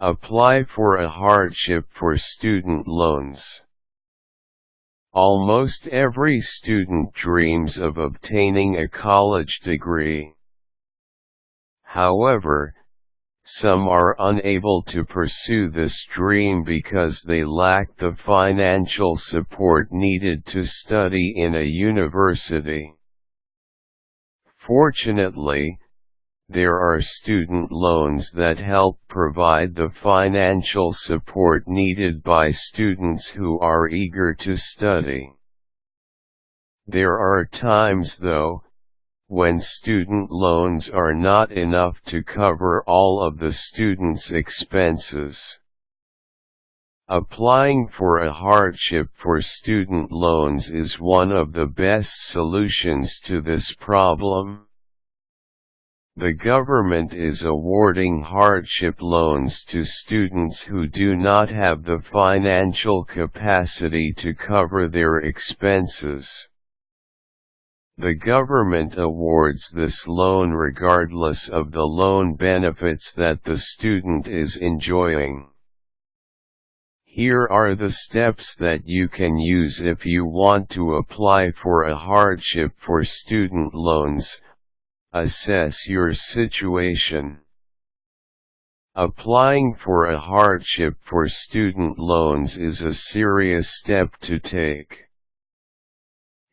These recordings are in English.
Apply for a hardship for student loans. Almost every student dreams of obtaining a college degree. However, some are unable to pursue this dream because they lack the financial support needed to study in a university. Fortunately, there are student loans that help provide the financial support needed by students who are eager to study. There are times, though, when student loans are not enough to cover all of the student's expenses. Applying for a hardship for student loans is one of the best solutions to this problem. The government is awarding hardship loans to students who do not have the financial capacity to cover their expenses. The government awards this loan regardless of the loan benefits that the student is enjoying. Here are the steps that you can use if you want to apply for a hardship for student loans. Assess your situation. Applying for a hardship for student loans is a serious step to take.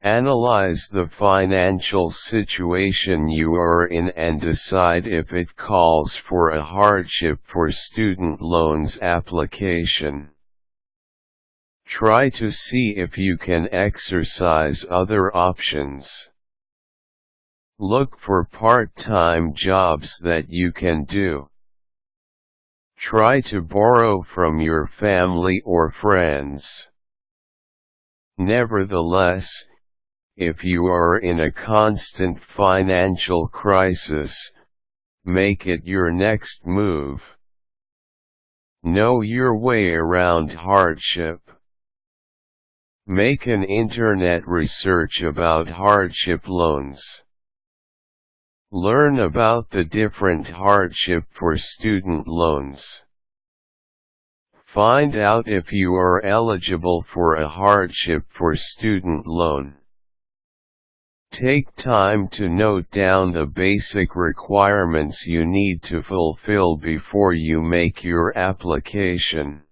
Analyze the financial situation you are in and decide if it calls for a hardship for student loans application. Try to see if you can exercise other options. Look for part-time jobs that you can do. Try to borrow from your family or friends. Nevertheless, if you are in a constant financial crisis, make it your next move. Know your way around hardship. Make an internet research about hardship loans. Learn about the different hardship for student loans. Find out if you are eligible for a hardship for student loan. Take time to note down the basic requirements you need to fulfill before you make your application.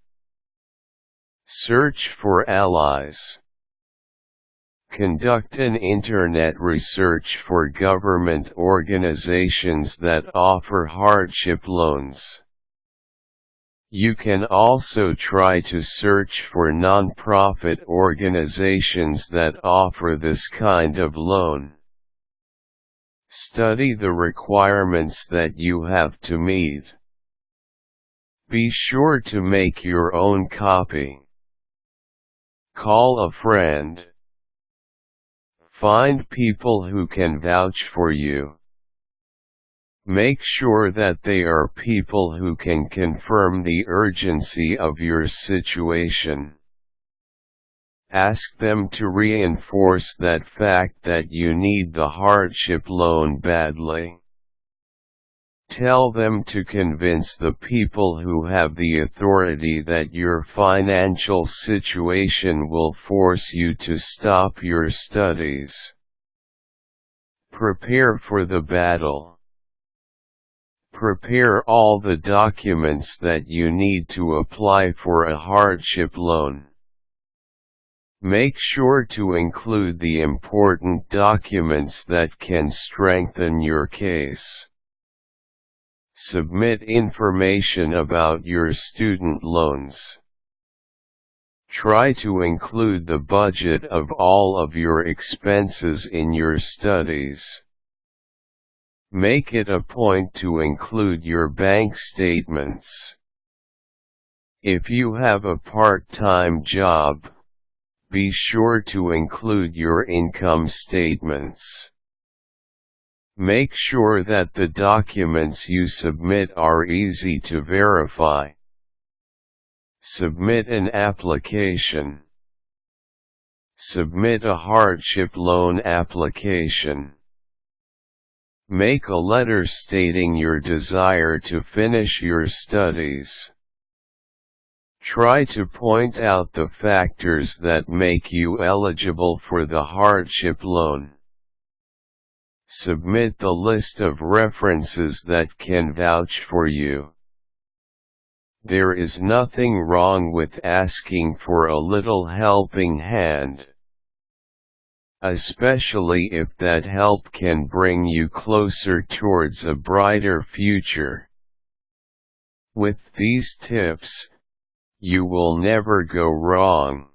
Search for allies. Conduct an internet research for government organizations that offer hardship loans. You can also try to search for non-profit organizations that offer this kind of loan. Study the requirements that you have to meet. Be sure to make your own copy. Call a friend. Find people who can vouch for you. Make sure that they are people who can confirm the urgency of your situation. Ask them to reinforce that fact that you need the hardship loan badly. Tell them to convince the people who have the authority that your financial situation will force you to stop your studies. Prepare for the battle. Prepare all the documents that you need to apply for a hardship loan. Make sure to include the important documents that can strengthen your case. Submit information about your student loans. Try to include the budget of all of your expenses in your studies. Make it a point to include your bank statements. If you have a part-time job, be sure to include your income statements. Make sure that the documents you submit are easy to verify. Submit an application. Submit a hardship loan application. Make a letter stating your desire to finish your studies. Try to point out the factors that make you eligible for the hardship loan. Submit the list of references that can vouch for you. There is nothing wrong with asking for a little helping hand, especially if that help can bring you closer towards a brighter future. With these tips, you will never go wrong.